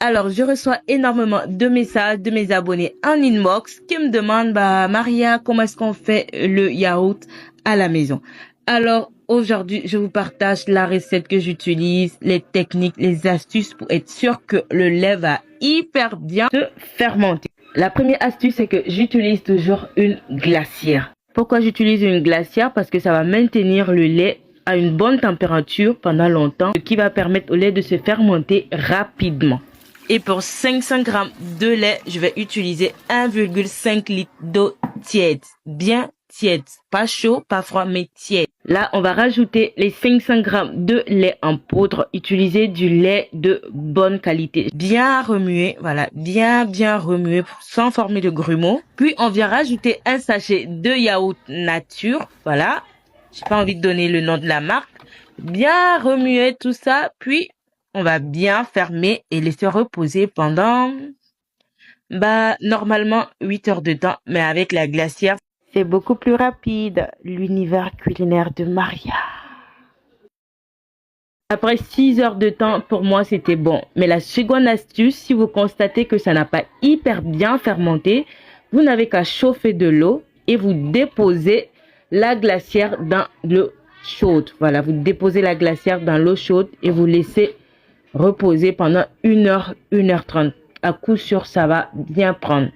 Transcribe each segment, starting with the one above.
Alors, je reçois énormément de messages de mes abonnés en inbox qui me demandent, Maria, comment est-ce qu'on fait le yaourt à la maison? Alors, aujourd'hui, je vous partage la recette que j'utilise, les techniques, les astuces pour être sûr que le lait va hyper bien se fermenter. La première astuce, c'est que j'utilise toujours une glacière. Pourquoi j'utilise une glacière? Parce que ça va maintenir le lait à une bonne température pendant longtemps, ce qui va permettre au lait de se fermenter rapidement. Et pour 500 grammes de lait, je vais utiliser 1,5 litre d'eau tiède. Bien tiède. Pas chaud, pas froid, mais tiède. Là, on va rajouter les 500 grammes de lait en poudre. Utiliser du lait de bonne qualité. Bien remuer, voilà, bien remuer sans former de grumeaux. Puis, on vient rajouter un sachet de yaourt nature. Voilà. J'ai pas envie de donner le nom de la marque. Bien remuer tout ça, puis on va bien fermer et laisser reposer pendant, normalement 8 heures de temps. Mais avec la glacière, c'est beaucoup plus rapide. L'univers culinaire de Maria. Après 6 heures de temps, pour moi, c'était bon. Mais la seconde astuce, si vous constatez que ça n'a pas hyper bien fermenté, vous n'avez qu'à chauffer de l'eau et vous déposez la glacière dans l'eau chaude. Voilà, vous déposez la glacière dans l'eau chaude et vous laissez reposer pendant 1 heure, 1h30. À coup sûr, ça va bien prendre.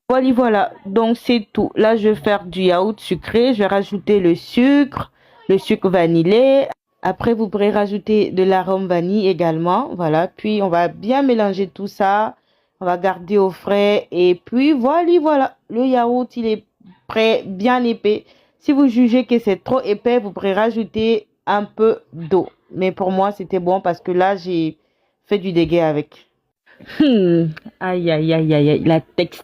Voilà. Donc, c'est tout. Là, je vais faire du yaourt sucré. Je vais rajouter le sucre vanillé. Après, vous pourrez rajouter de l'arôme vanille également. Voilà. Puis, on va bien mélanger tout ça. On va garder au frais. Et puis, voilà. Le yaourt, il est prêt, bien épais. Si vous jugez que c'est trop épais, vous pourrez rajouter un peu d'eau. Mais pour moi, c'était bon parce que là, j'ai fait du dégât avec. Aïe, aïe, aïe, aïe, aïe. La texture